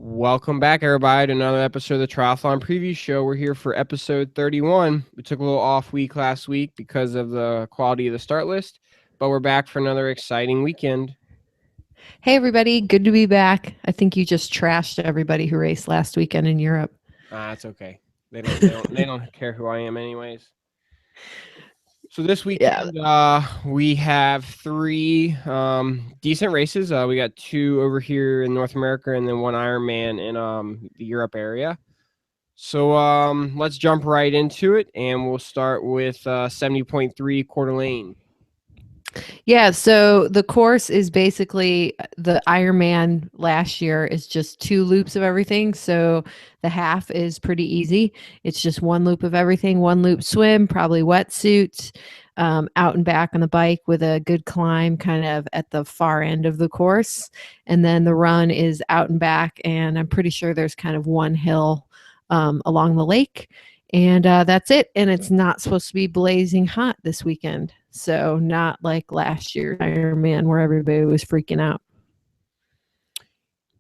Welcome back, everybody, to another episode of the Triathlon Preview Show. We're here for episode 31. We took a little off week last week because of the quality of the start list, but we're back for another exciting weekend. Hey, everybody. Good to be back. I think you just trashed everybody who raced last weekend in Europe. That's okay. They don't care who I am, anyways. So this Yeah. weekend, we have three decent races. We got two over here in North America, and then one Ironman in the Europe area. So let's jump right into it, and we'll start with 70.3 Coeur d'Alene. Yeah. So the course is basically the Ironman last year is just 2 loops of everything. So the half is pretty easy. It's just 1 loop of everything, 1 loop swim, probably wetsuits, out and back on the bike with a good climb kind of at the far end of the course. And then the run is out and back. And I'm pretty sure there's kind of 1 hill along the lake. And that's it. And it's not supposed to be blazing hot this weekend. So not like last year's Ironman where everybody was freaking out.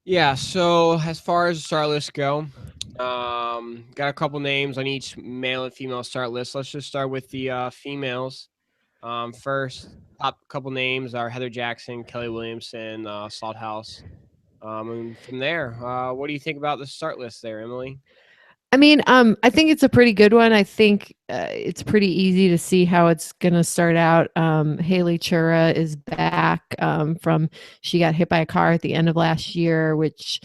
Yeah, so as far as the start list go, got a couple names on each male and female start list. Let's just start with the females. First, top couple names are Heather Jackson, Kelly Williamson, Salthouse. And from there, what do you think about the start list there, Emily? I mean, I think it's a pretty good one. I think it's pretty easy to see how it's going to start out. Haley Chura is back from she got hit by a car at the end of last year, which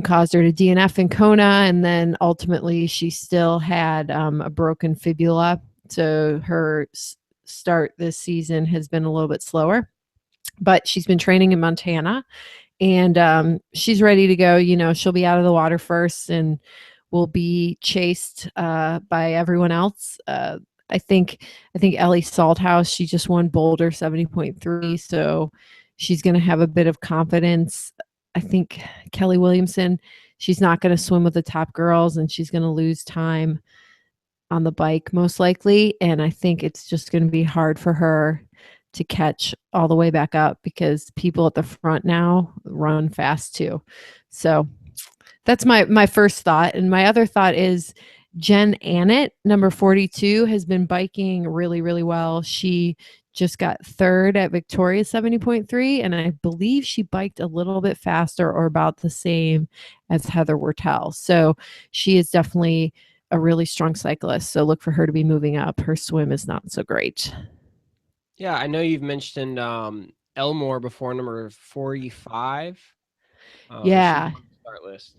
caused her to DNF in Kona, and then ultimately she still had a broken fibula. So her start this season has been a little bit slower, but she's been training in Montana, and she's ready to go. You know, she'll be out of the water first and will be chased by everyone else. I think Ellie Salthouse, she just won Boulder 70.3, so she's going to have a bit of confidence. I think Kelly Williamson, she's not going to swim with the top girls, and she's going to lose time on the bike most likely. And I think it's just going to be hard for her to catch all the way back up because people at the front now run fast too. So that's my first thought. And my other thought is Jen Annett, number 42, has been biking really, really well. She just got third at Victoria 70.3, and I believe she biked a little bit faster or about the same as Heather Wertel. So she is definitely a really strong cyclist. So look for her to be moving up. Her swim is not so great. Yeah, I know you've mentioned Elmore before, number 45. Is she Yeah. on the start list?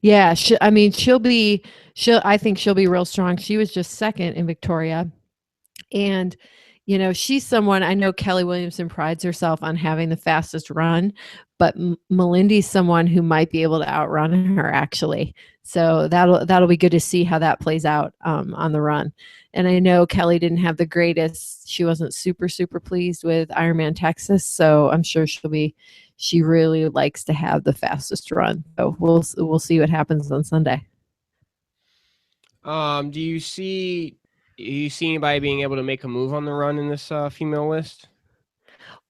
Yeah. I mean, I think she'll be real strong. She was just second in Victoria. And, you know, she's someone I know Kelly Williamson prides herself on having the fastest run, but Melindy's someone who might be able to outrun her actually. So that'll be good to see how that plays out on the run. And I know Kelly didn't have the greatest. She wasn't super pleased with Ironman Texas, so I'm sure she really likes to have the fastest run. So we'll see what happens on Sunday. Do you see anybody being able to make a move on the run in this female list?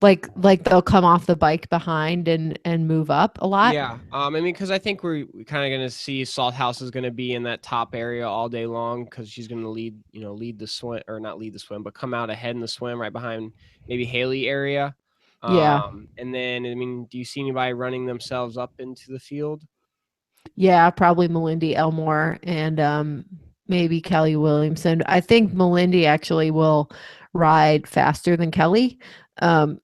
Like they'll come off the bike behind and move up a lot. Yeah. I mean, because I think we're kind of going to see Salthouse is going to be in that top area all day long because she's going to lead the swim, or not lead the swim, but come out ahead in the swim right behind maybe Haley area. Yeah. And then, I mean, do you see anybody running themselves up into the field? Yeah, probably Melindy Elmore and maybe Kelly Williamson. I think Melindy actually will ride faster than Kelly.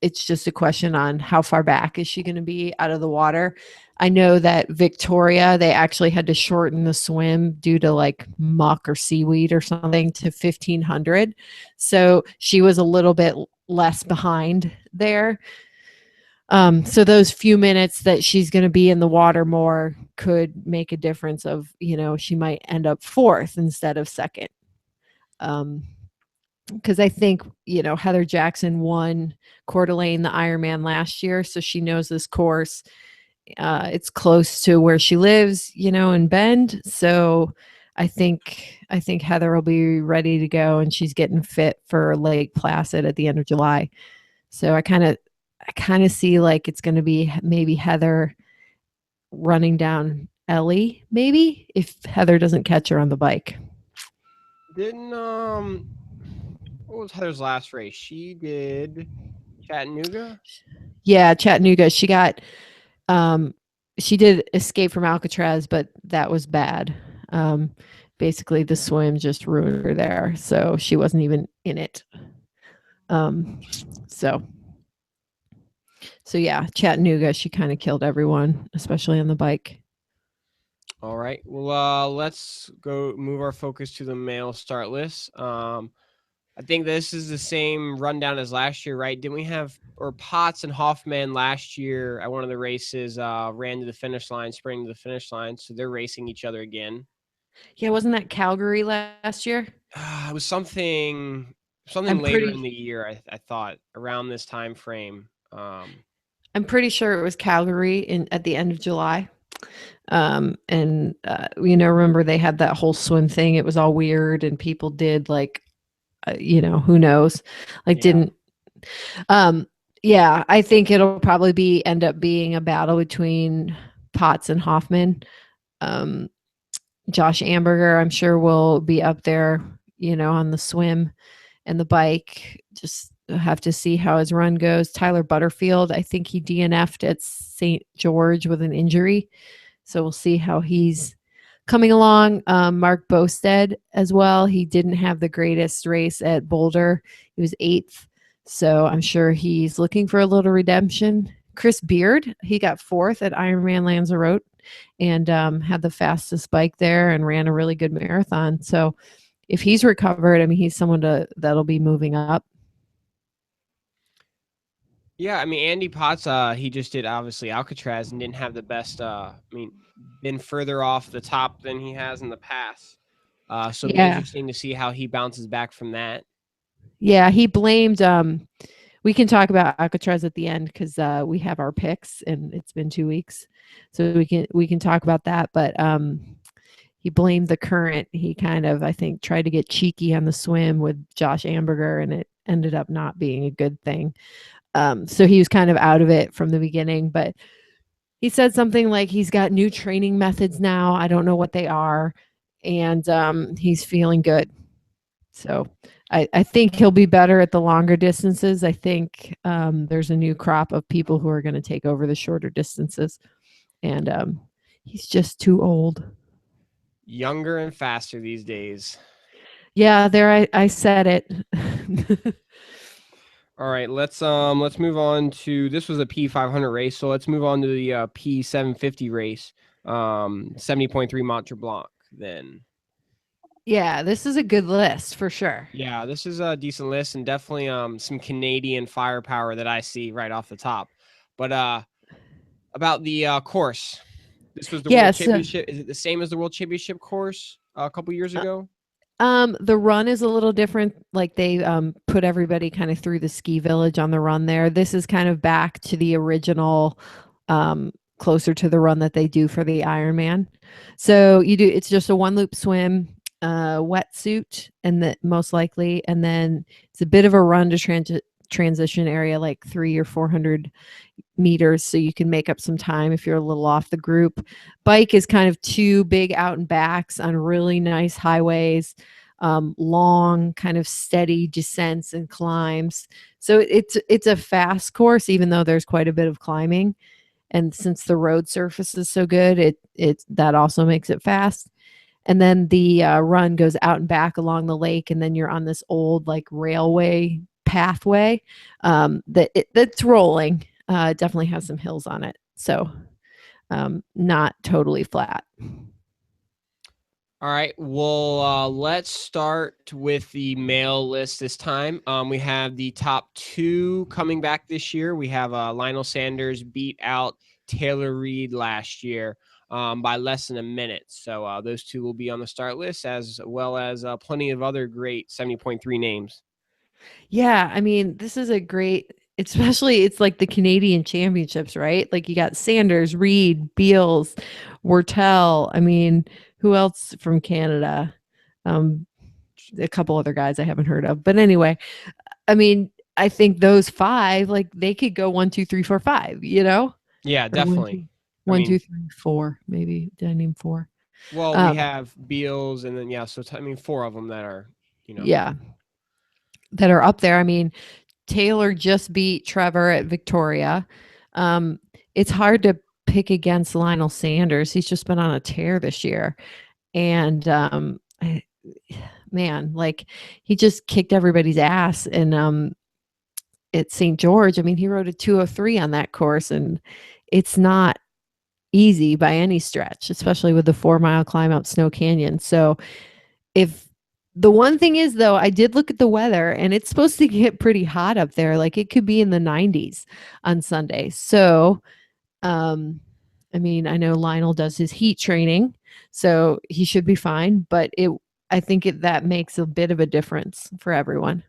It's just a question on how far back is she going to be out of the water. I know that Victoria, they actually had to shorten the swim due to like muck or seaweed or something to 1500. So she was a little bit less behind there. So those few minutes that she's going to be in the water more could make a difference of, you know, she might end up fourth instead of second. Because I think, you know, Heather Jackson won Coeur d'Alene, the Ironman last year. So she knows this course. It's close to where she lives, you know, in Bend. So I think Heather will be ready to go, and she's getting fit for Lake Placid at the end of July. So I kind of see like it's going to be maybe Heather running down Ellie, maybe if Heather doesn't catch her on the bike. Didn't what was Heather's last race? She did Chattanooga. Yeah, Chattanooga. Um, she did escape from Alcatraz, but that was bad. Um, Basically, the swim just ruined her there, so she wasn't even in it. Um, so so yeah, Chattanooga. She kind of killed everyone, especially on the bike. All right. Well, let's go move our focus to the male start list. I think this is the same rundown as last year, right? Didn't we have or Potts and Hoffman last year at one of the races ran to the finish line, sprinting to the finish line, so they're racing each other again. Yeah, wasn't that Calgary last year? It was something I'm later in pretty the year. I thought around this time frame. I'm pretty sure it was Calgary in at the end of July. And remember they had that whole swim thing. It was all weird, and people did like, who knows, like Yeah. didn't. Um, yeah, I think it'll probably be end up being a battle between Potts and Hoffman. Um, Josh Amberger, I'm sure, will be up there, on the swim and the bike. Just have to see how his run goes. Tyler Butterfield, I think he DNF'd at St. George with an injury. So we'll see how he's coming along. Mark Bosted as well. He didn't have the greatest race at Boulder. He was eighth. So I'm sure he's looking for a little redemption. Chris Beard, he got fourth at Ironman Lanzarote and had the fastest bike there and ran a really good marathon. So if he's recovered, I mean, he's someone that'll be moving up. Yeah, I mean Andy Potts, he just did obviously Alcatraz and didn't have the best. Been further off the top than he has in the past. So it'll be Yeah. interesting to see how he bounces back from that. Yeah. He blamed, we can talk about Alcatraz at the end because we have our picks and it's been 2 weeks. So we can talk about that. But he blamed the current. He kind of, I think, tried to get cheeky on the swim with Josh Amberger, and it ended up not being a good thing. So he was kind of out of it from the beginning, but he said something like he's got new training methods now. I don't know what they are. And he's feeling good. So I think he'll be better at the longer distances. I think there's a new crop of people who are going to take over the shorter distances. And he's just too old. Younger and faster these days. Yeah, there I said it. All right, let's move on to this was a P500 race, so let's move on to the P750 race. 70.3 Mont Blanc then. Yeah, this is a good list for sure. Yeah, this is a decent list and definitely some Canadian firepower that I see right off the top. But about the course. This was the World Yes. Championship. Is it the same as the World Championship course a couple years ago? The run is a little different. Like they put everybody kind of through the ski village on the run there. This is kind of back to the original, closer to the run that they do for the Ironman. So it's just a one loop swim, wetsuit, and that most likely, and then it's a bit of a run to transition area, like 300 or 400 meters, so you can make up some time if you're a little off the group. Bike is kind of two big out and backs on really nice highways, long kind of steady descents and climbs. So it's a fast course, even though there's quite a bit of climbing. And since the road surface is so good, it that also makes it fast. And then the run goes out and back along the lake, and then you're on this old like railway pathway that's rolling. Definitely has some hills on it, so not totally flat. All right. Well, let's start with the male list this time. We have the top two coming back this year. We have Lionel Sanders beat out Taylor Reed last year by less than a minute. So those two will be on the start list, as well as plenty of other great 70.3 names. Yeah, I mean, this is a great, especially it's like the Canadian championships, right? Like you got Sanders, Reed, Beals, Wortel. I mean, who else from Canada? Um, a couple other guys I haven't heard of. But anyway, I mean, I think those five, like they could go 1, 2, 3, 4, 5, Yeah, or one, definitely. two. I One, two, mean, three, four. Maybe did I name four? well, we Um, have Beals, and then yeah, so I mean, four of them that are, you know. yeah, that are up there. I mean, Taylor just beat Trevor at Victoria. Um, it's hard to pick against Lionel Sanders. He's just been on a tear this year. And man, like he just kicked everybody's ass. And at St. George, I mean, he rode a 2:03 on that course, and it's not easy by any stretch, especially with the 4 mile climb up Snow Canyon. So if the one thing is though, I did look at the weather and it's supposed to get pretty hot up there. Like it could be in the 90s on Sunday. So, I mean, I know Lionel does his heat training, so he should be fine, but I think that makes a bit of a difference for everyone.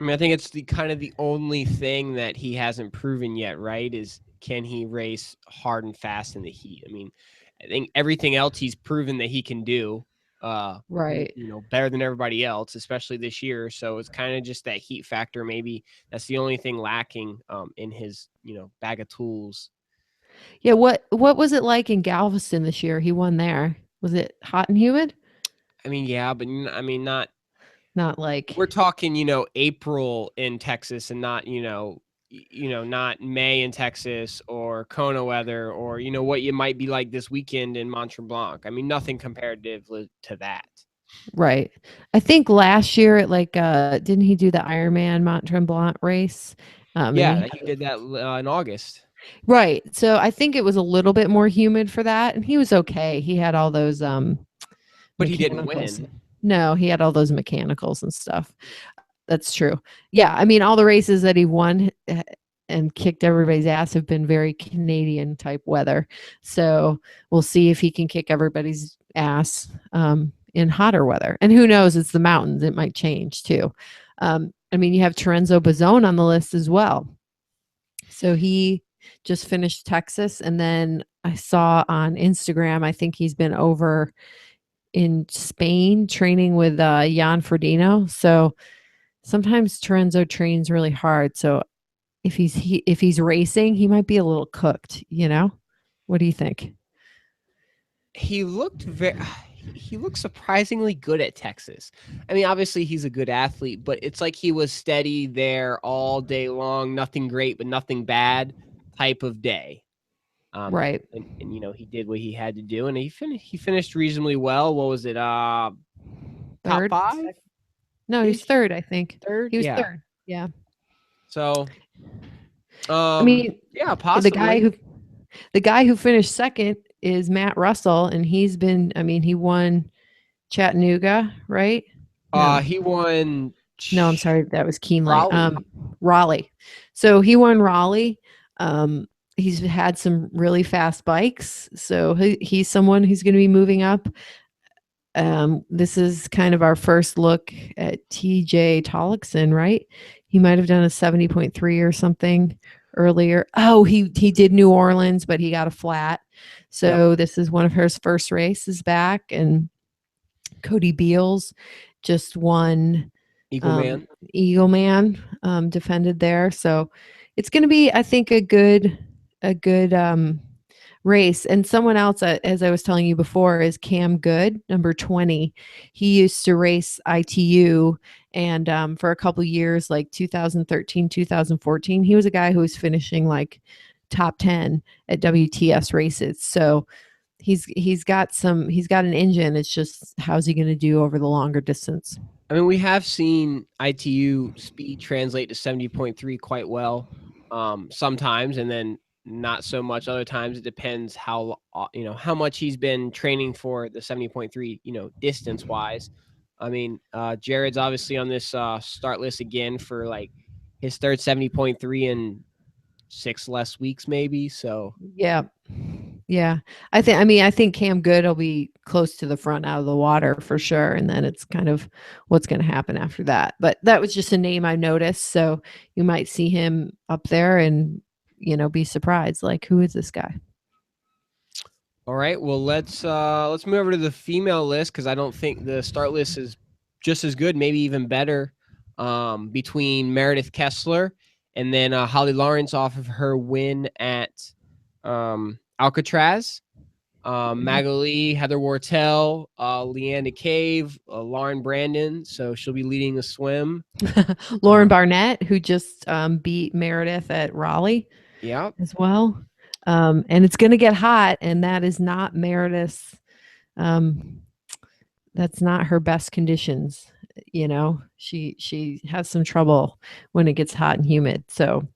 I mean, I think it's the kind of the only thing that he hasn't proven yet, right? Is can he race hard and fast in the heat? I mean, I think everything else he's proven that he can do, Right. better than everybody else, especially this year. So it's kind of just that heat factor. Maybe that's the only thing lacking in his, bag of tools. Yeah, what was it like in Galveston this year? He won there. Was it hot and humid? I mean, yeah, but I mean, not. Not like We're talking, April in Texas, and not, not May in Texas or Kona weather, or what you might be like this weekend in Mont Tremblant. I mean, nothing comparative to that. right. I think last year at like didn't he do the Ironman Mont Tremblant race? And Yeah, he he did that in August, right. So I think it was a little bit more humid for that, and he was okay. He had all those but he didn't mechanicals. win. No, he had all those mechanicals and stuff. That's true. Yeah, I mean all the races that he won and kicked everybody's ass have been very Canadian type weather. So we'll see if he can kick everybody's ass in hotter weather. And who knows? It's the mountains; it might change too. I mean, you have Terenzo Bazone on the list as well. So he just finished Texas, and then I saw on Instagram, I think he's been over in Spain training with Jan Frodeno. So sometimes Terenzo trains really hard. So if he's racing, he might be a little cooked. What do you think? He looked very. He looked surprisingly good at Texas. I mean, obviously he's a good athlete, but it's like he was steady there all day long. Nothing great, but nothing bad type of day. Right. And he did what he had to do, and he finished reasonably well. What was it? Top Third? five No, he's ish, third, I think. third. He was Yeah. third. Yeah. So, I mean, yeah, the guy possibly. who the guy who finished second is Matt Russell, and I mean, he won Chattanooga, right? No. He won No, I'm sorry, that was Keeneland. Raleigh. Raleigh. So he won Raleigh. He's had some really fast bikes, so he's someone who's going to be moving up. This is kind of our first look at TJ Tollickson, right? He might have done a 70.3 or something earlier. Oh, he did New Orleans, but he got a flat. So Yep. this is one of his first races back, and Cody Beals just won Eagle Man. Eagle Man, defended there. So it's going to be, I think, a good race. And someone else, as I was telling you before, is Cam Good, number 20. He used to race ITU, and for a couple years, like 2013, 2014, he was a guy who was finishing like top 10 at WTS races. So he's got an engine. It's just how's he going to do over the longer distance? I mean, we have seen ITU speed translate to 70.3 quite well, sometimes, and then not so much other times. It depends how much he's been training for the 70.3, distance wise. I mean, Jared's obviously on this start list again for like his third 70.3 in 6 less weeks, maybe. So Yeah. Yeah. I think Cam Good will be close to the front out of the water for sure. And then it's kind of what's going to happen after that. But that was just a name I noticed. So you might see him up there and, be surprised. Like, who is this guy? all right, well let's move over to the female list, because I don't think the start list is just as good, maybe even better, between Meredith Kessler and then Holly Lawrence off of her win at Alcatraz, Magali, Heather Wartell, Leanna Cave, Lauren Brandon. So she'll be leading the swim. Lauren Barnett, who just beat Meredith at Raleigh Yep. as well. And it's going to get hot, and that is not Meredith's. Um, that's not her best conditions. You know, she has some trouble when it gets hot and humid. So,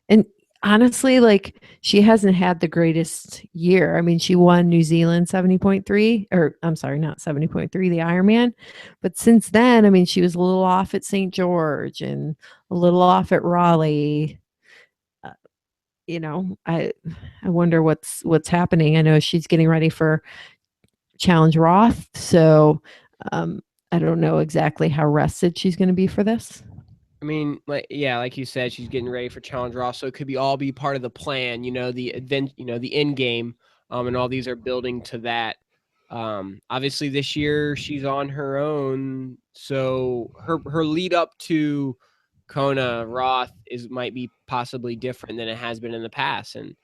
and honestly, like she hasn't had the greatest year. I mean, she won New Zealand 70.3, or I'm sorry, not 70.3, the Ironman. But since then, I mean, she was a little off at St. George and a little off at Raleigh. Uh, you know, I wonder what's happening. I know she's getting ready for Challenge Roth, so um, I don't know exactly how rested she's going to be for this. I mean, like you said, she's getting ready for Challenge Raw, so it could be all be part of the plan. The event, the end game, and all these are building to that. Obviously, this year she's on her own, so her lead up to Kona Roth might be possibly different than it has been in the past, and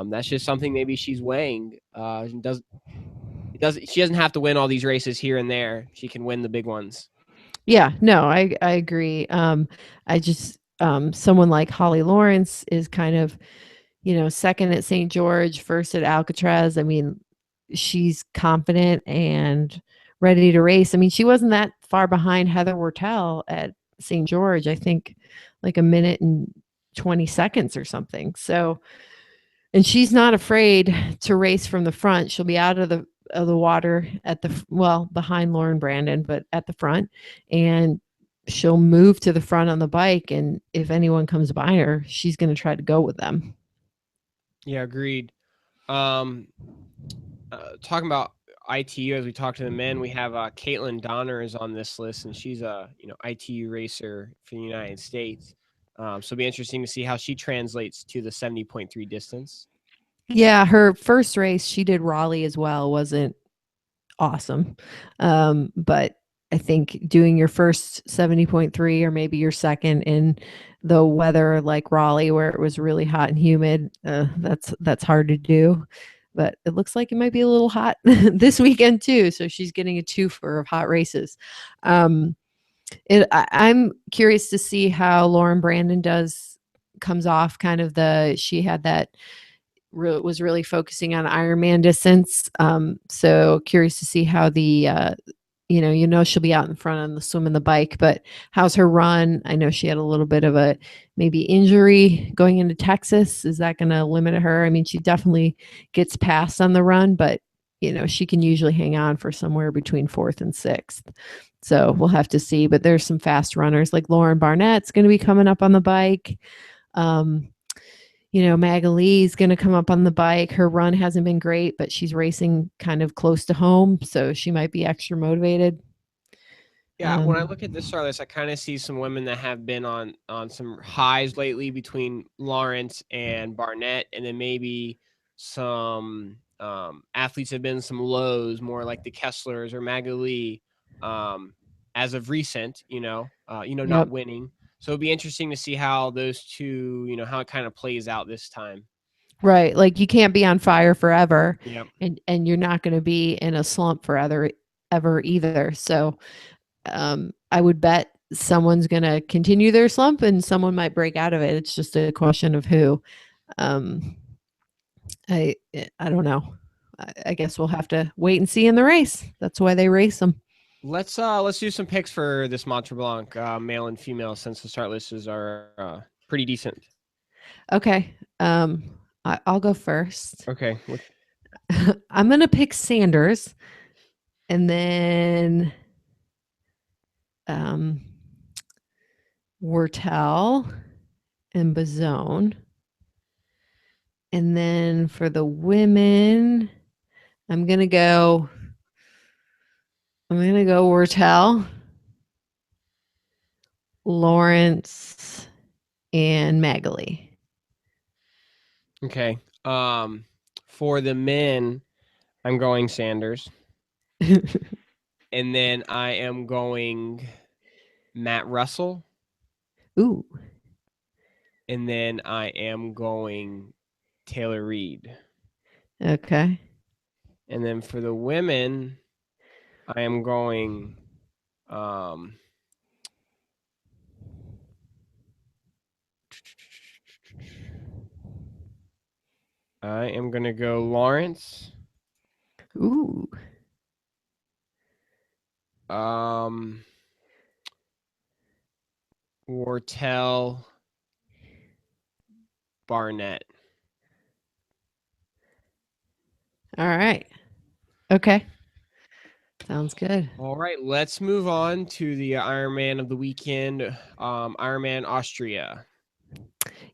that's just something maybe she's weighing. She doesn't have to win all these races here and there. She can win the big ones. Yeah, no, I agree. I just someone like Holly Lawrence is kind of, second at St. George, first at Alcatraz. I mean, she's confident and ready to race. I mean, she wasn't that far behind Heather Wortell at St. George. I think like a minute and 20 seconds or something. So, and she's not afraid to race from the front. She'll be out of the water at the behind Lauren Brandon, but at the front, and she'll move to the front on the bike. And if anyone comes by her, she's going to try to go with them. Yeah, agreed. Um, Talking about ITU as we talk to the men, we have Caitlin Donner is on this list, and she's a ITU racer for the United States. So it'll be interesting to see how she translates to the 70.3 distance. Yeah, her first race she did Raleigh as well wasn't awesome, but I think doing your first 70.3 or maybe your second in the weather like Raleigh where it was really hot and humid, that's hard to do. But it looks like it might be a little hot this weekend too. So she's getting a twofer of hot races. Um, I'm curious to see how Lauren Brandon comes off kind of she had that was really focusing on Ironman distance. So curious to see how she'll be out in front on the swim and the bike, but how's her run? I know she had a little bit of a maybe injury going into Texas. Is that going to limit her? I mean, she definitely gets past on the run, but she can usually hang on for somewhere between fourth and sixth. So we'll have to see. But there's some fast runners like Lauren Barnett's going to be coming up on the bike. Magalee's going to come up on the bike. Her run hasn't been great, but she's racing kind of close to home, so she might be extra motivated. Yeah, when I look at this start list, I kind of see some women that have been on some highs lately between Lawrence and Barnett, and then maybe some athletes have been some lows, more like the Kesslers or Magali, as of recent. Not Yep. winning. So it'd be interesting to see how those two, how it kind of plays out this time. Right. Like you can't be on fire forever, Yep. and you're not going to be in a slump forever ever either. So I would bet someone's going to continue their slump and someone might break out of it. It's just a question of who. Um, I don't know. I guess we'll have to wait and see in the race. That's why they race them. Let's do some picks for this Mont Blanc, male and female, since the start lists are pretty decent. Okay. I'll go first. Okay. I'm going to pick Sanders and then um, Wortel and Bazone. And then for the women, I'm going to go Wortel, Lawrence, and Magali. Okay. For the men, I'm going Sanders, and then I am going Matt Russell, Ooh. and then I am going Taylor Reed. Okay. And then for the women, I am going. Um, I am gonna go Lawrence. Ooh. Um, Wortel, Barnett. All right. Okay. Sounds good. All right, let's move on to the Ironman of the weekend. Ironman Austria.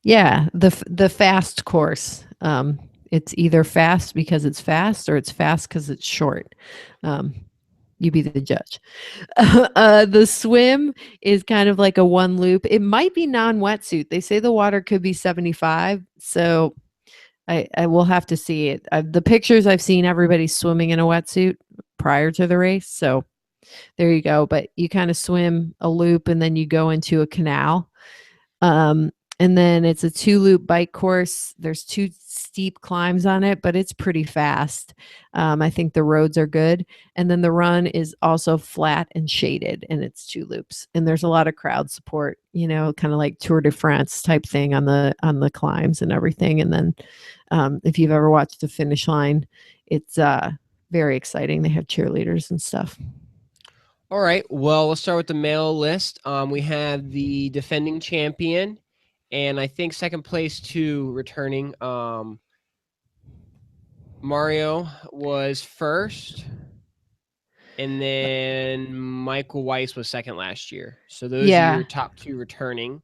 Yeah, the fast course. It's either fast because it's fast or it's fast because it's short. Um, you be the judge. The swim is kind of like a one loop. It might be non-wetsuit. They say the water could be 75, so I will have to see it. The pictures I've seen, everybody's swimming in a wetsuit prior to the race, so there you go. But you kind of swim a loop and then you go into a canal. Um, and then it's a 2-loop bike course. There's 2 steep climbs on it, but it's pretty fast. I think the roads are good. And then the run is also flat and shaded, and it's 2 loops. And there's a lot of crowd support, kind of like Tour de France type thing on the climbs and everything. And then if you've ever watched the finish line, it's very exciting. They have cheerleaders and stuff. All right. Well, let's start with the male list. We have the defending champion, and I think second place to returning. Mario was first, and then Michael Weiss was second last year. So those are Yeah. your top 2 returning.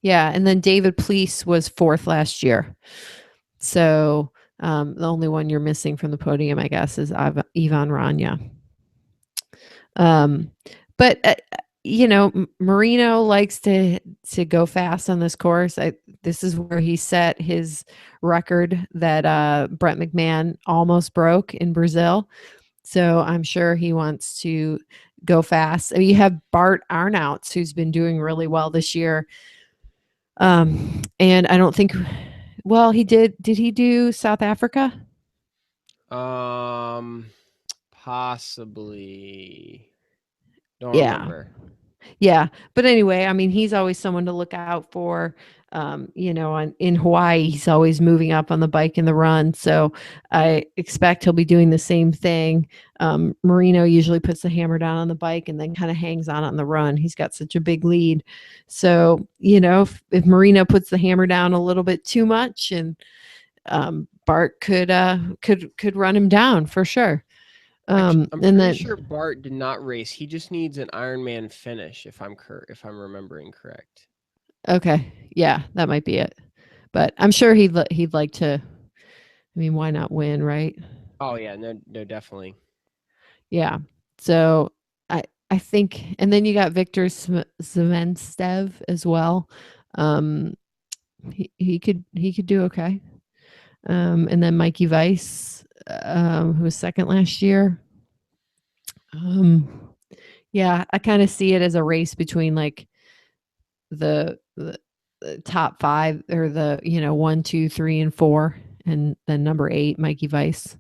Yeah. And then David Police was 4th last year. So the only one you're missing from the podium, I guess, is Ivan Rania. But Marino likes to go fast on this course. This is where he set his record that Brett McMahon almost broke in Brazil. So I'm sure he wants to go fast. I mean, you have Bart Arnouts, who's been doing really well this year. And I don't think, well, he did. Did he do South Africa? Possibly. Don't Yeah. remember. Yeah. But anyway, I mean, he's always someone to look out for. In Hawaii, he's always moving up on the bike in the run. So I expect he'll be doing the same thing. Marino usually puts the hammer down on the bike and then kind of hangs on the run. He's got such a big lead. So, if Marino puts the hammer down a little bit too much, and Bart could run him down for sure. Actually, I'm And pretty then sure Bart did not race. He just needs an Ironman finish, if I'm remembering correct. Okay, yeah, that might be it. But I'm sure he'd like to. I mean, why not win, right? Oh yeah, no, definitely. Yeah. So I think, and then you got Victor Zvenstev as well. Um, he could do okay. And then Mikey Weiss, who was second last year. Um, yeah, I kind of see it as a race between like the top 5, or the 1, 2, 3, and 4, and then number 8, Mikey Weiss.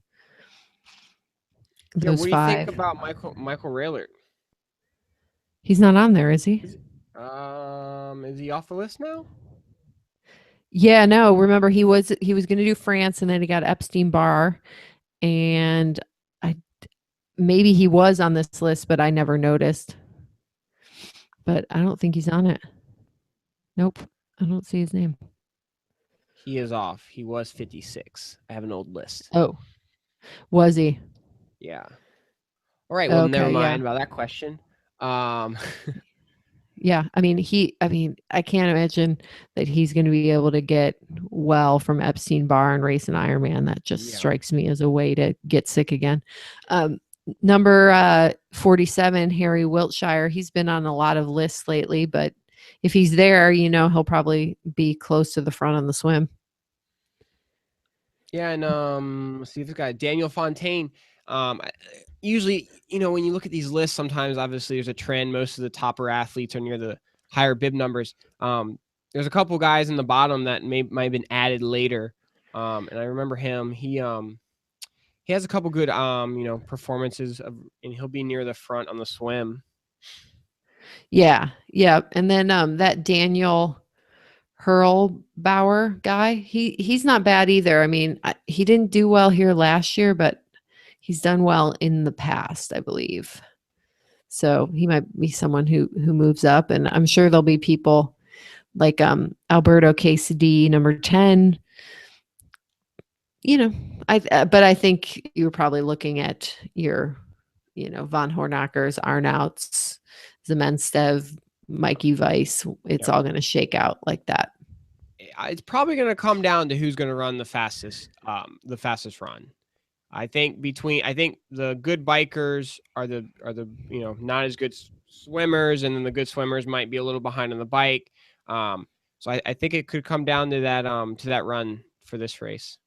Yeah, Those what do you think 5. about Michael Raylert? He's not on there, is he? Is he off the list now? Yeah, no. Remember, he was going to do France, and then he got Epstein-Barr, and I maybe he was on this list, but I never noticed. But I don't think he's on it. Nope, I don't see his name. He is off. He was 56. I have an old list. Oh, was he? Yeah. All right. Well, never Okay, yeah. mind about that question. Um, Yeah, I mean, I can't imagine that he's going to be able to get well from Epstein-Barr and race an Ironman. That just yeah. strikes me as a way to get sick again. Number 47, Harry Wiltshire. He's been on a lot of lists lately, but if he's there, he'll probably be close to the front on the swim. Yeah, and let's see if this guy Daniel Fontaine. Usually, when you look at these lists, sometimes obviously there's a trend. Most of the topper athletes are near the higher bib numbers. There's a couple guys in the bottom that might have been added later. And I remember him. He has a couple good performances and he'll be near the front on the swim. Yeah, yeah, and then, that Daniel Hurlbauer guy, he's not bad either. I mean, he didn't do well here last year, but he's done well in the past, I believe. So he might be someone who moves up, and I'm sure there'll be people like Alberto Quesady, number 10. You know, but I think you're probably looking at your, Von Hornackers, Arnouts, Zemenstev, Mikey Weiss. It's Yeah. all going to shake out like that. It's probably going to come down to who's going to run the fastest run. I think the good bikers are the not as good swimmers, and then the good swimmers might be a little behind on the bike. So I think it could come down to that run for this race.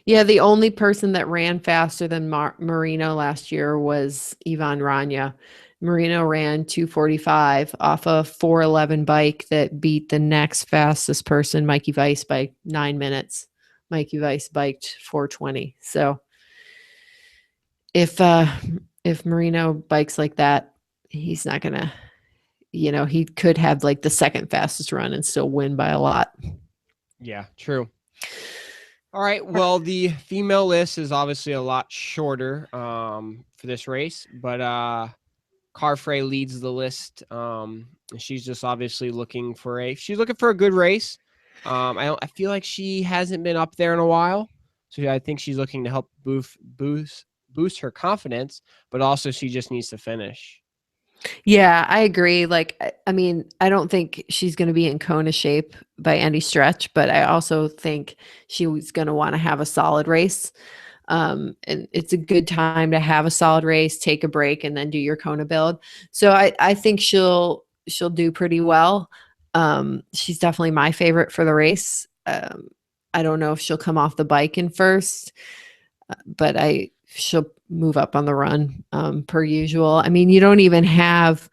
Yeah, the only person that ran faster than Marino last year was Ivan Rania. Marino ran 2:45 off a 4:11 bike that beat the next fastest person, Mikey Weiss, by 9 minutes. Mikey Weiss biked 4:20. So if Marino bikes like that, he's not gonna, he could have like the second fastest run and still win by a lot. Yeah, true. All right. Well, the female list is obviously a lot shorter for this race, but Carfrey leads the list. She's just obviously looking for a good race. I feel like she hasn't been up there in a while, so I think she's looking to help boost her confidence, but also she just needs to finish. Yeah, I agree. Like, I mean, I don't think she's going to be in Kona shape by any stretch, but I also think she was going to want to have a solid race. And it's a good time to have a solid race, take a break, and then do your Kona build. So I think she'll do pretty well. She's definitely my favorite for the race. I don't know if she'll come off the bike in first, but she'll move up on the run, per usual. I mean, you don't even have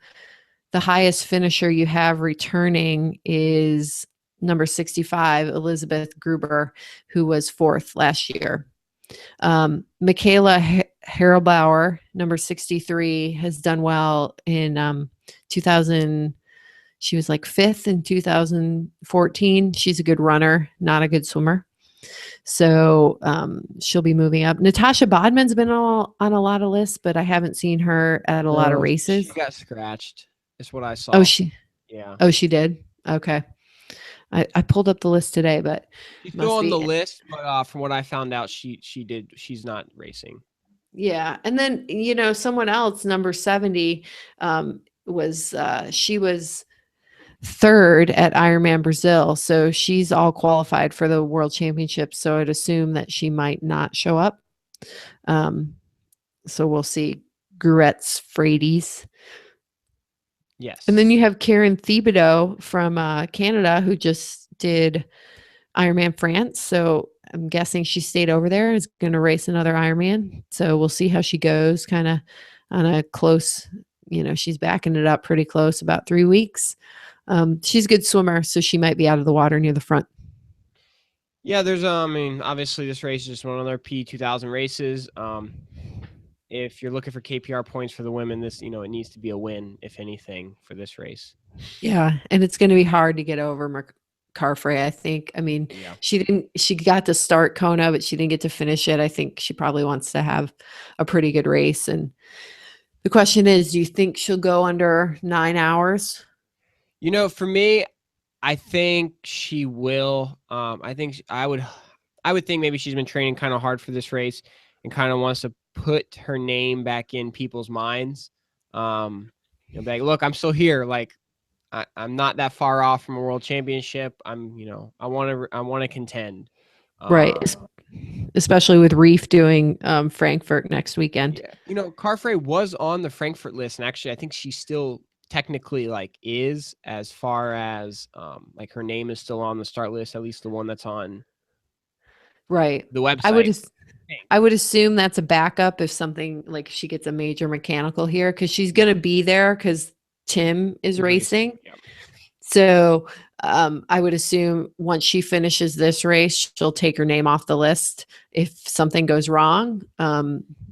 the highest finisher you have returning is number 65, Elizabeth Gruber, who was fourth last year. Michaela Harrelbauer, number 63, has done well in 2000. She was like fifth in 2014. She's a good runner, not a good swimmer. So she'll be moving up. Natasha Bodman's been on a lot of lists, but I haven't seen her at a lot of No, races. she got scratched. Is what I saw. Oh, Yeah. Oh, she did. Okay. I pulled up the list today, but She's still on the list, but from what I found out, she's not racing. Yeah, and then someone else, number 70, she was third at Ironman Brazil, so she's all qualified for the World Championship. So I'd assume that she might not show up. So we'll see. Gruetz Frades. Yes. And then you have Karen Thibodeau from Canada, who just did Ironman France. So I'm guessing she stayed over there, is going to race another Ironman. So we'll see how she goes, kind of on a close, she's backing it up pretty close, about 3 weeks. She's a good swimmer, so she might be out of the water near the front. Yeah, there's I mean, obviously this race is just one of their P2000 races. If you're looking for KPR points for the women, this it needs to be a win, if anything, for this race. Yeah, and it's going to be hard to get over Carfrey, I think. I mean, Yeah. She got to start Kona, but she didn't get to finish it. I think she probably wants to have a pretty good race. And the question is, do you think she'll go under 9 hours? For me, I think she will. I think I would think maybe she's been training kind of hard for this race and kind of wants to put her name back in people's minds. Like, look, I'm still here. Like, I'm not that far off from a world championship. I want to contend. Right. Especially with Reef doing Frankfurt next weekend. Yeah. Carfrey was on the Frankfurt list, and actually I think she still technically is, as far as like her name is still on the start list, at least the one that's on right the website. I would assume that's a backup if something like she gets a major mechanical here, because she's going to be there because Tim is racing. Yeah. So I would assume once she finishes this race, she'll take her name off the list. If something goes wrong,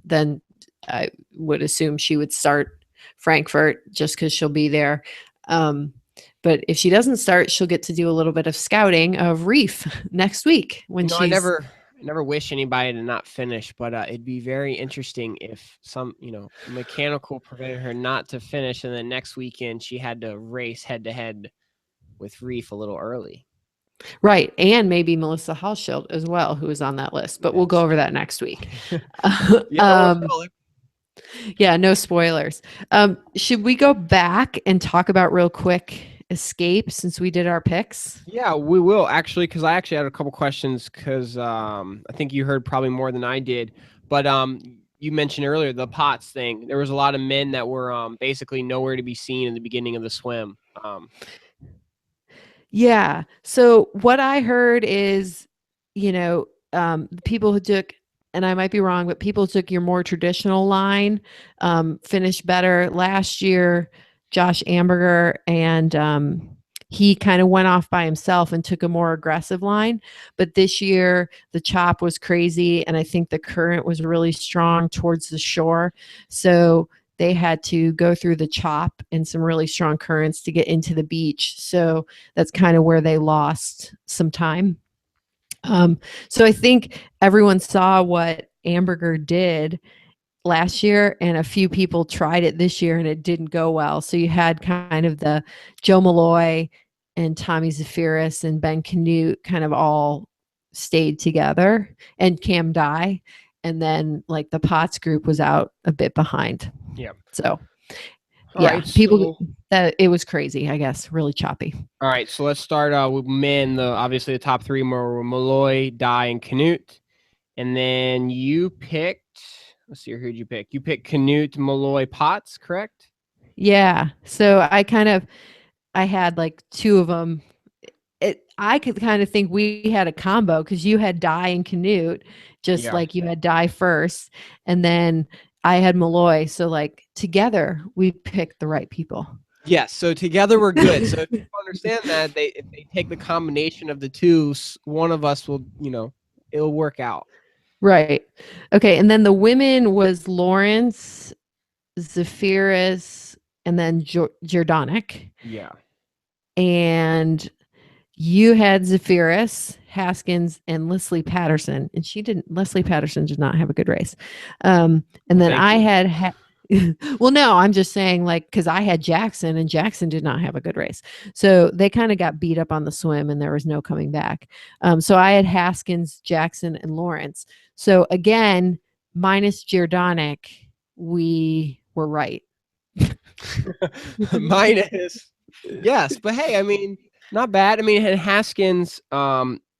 then I would assume she would start Frankfurt just because she'll be there. But if she doesn't start, she'll get to do a little bit of scouting of Reef next week when I she's never wish anybody to not finish, but it'd be very interesting if some, mechanical prevented her not to finish, and then next weekend she had to race head to head with Reef a little early. right, and maybe Melissa Halschild as well, who is on that list. But we'll go over that next week. Yeah, no spoilers. Should we go back and talk about real quick Escape since we did our picks? Yeah, we will actually, because I actually had a couple questions because I think you heard probably more than I did. But you mentioned earlier the POTS thing. There was a lot of men that were basically nowhere to be seen in the beginning of the swim. Yeah. So what I heard is, people who took, and I might be wrong, but people who took your more traditional line finished better last year. Josh Amberger and he kind of went off by himself and took a more aggressive line. But this year the chop was crazy, and I think the current was really strong towards the shore. So they had to go through the chop and some really strong currents to get into the beach. So that's kind of where they lost some time. So I think everyone saw what Amberger did last year, and a few people tried it this year and it didn't go well. So you had kind of the Joe Malloy and Tommy Zafiris and Ben Canute kind of all stayed together, and Cam Dye. And then like the Potts group was out a bit behind. Yeah. So All yeah, right, people that it was crazy, I guess, really choppy. All right, so let's start with men. Obviously the top three were Malloy, Dye, and Canute. And then you picked, let's see, who'd you pick? You picked Canute, Malloy, Potts, correct? Yeah. So I had like two of them. I could kind of think we had a combo because you had Dye and Canute, just like you had Dye first, and then I had Malloy. So like together we picked the right people. Yes, so together we're good. So if you understand that, if they take the combination of the two, one of us will, it'll work out. Right. Okay. And then the women was Lawrence, Zafiris, and then Jordanic. Yeah. And you had Zafiris, Haskins, and Leslie Patterson. And Leslie Patterson did not have a good race. And then I had well, no, I'm just saying, like, because I had Jackson, and Jackson did not have a good race. So they kind of got beat up on the swim, and there was no coming back. So I had Haskins, Jackson, and Lawrence. So again, minus Giordanic, we were right. Minus. Yes, but hey, I mean, not bad. I mean, and Haskins,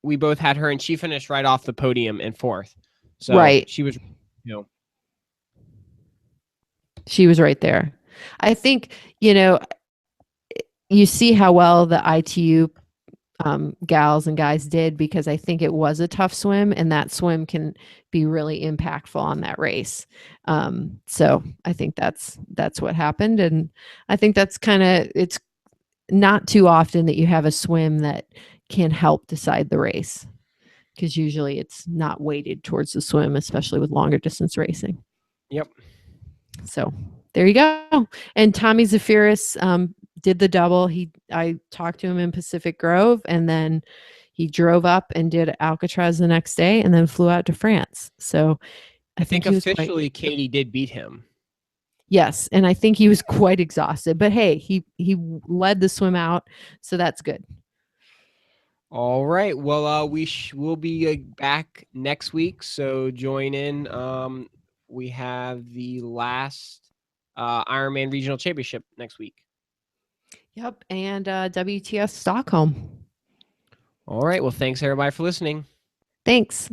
we both had her, and she finished right off the podium in fourth. So right. she was, She was right there. I think, you see how well the ITU gals and guys did, because I think it was a tough swim, and that swim can be really impactful on that race. So I think that's what happened. And I think that's it's not too often that you have a swim that can help decide the race, because usually it's not weighted towards the swim, especially with longer distance racing. Yep. So there you go. And Tommy Zafiris did the double. I talked to him in Pacific Grove, and then he drove up and did Alcatraz the next day, and then flew out to France. So I think officially Katie did beat him. Yes, and I think he was quite exhausted. But hey, he led the swim out, so that's good. All right. Well, we'll be back next week, so join in. We have the last Ironman Regional Championship next week. Yep, and WTS Stockholm. All right. Well, thanks everybody for listening. Thanks.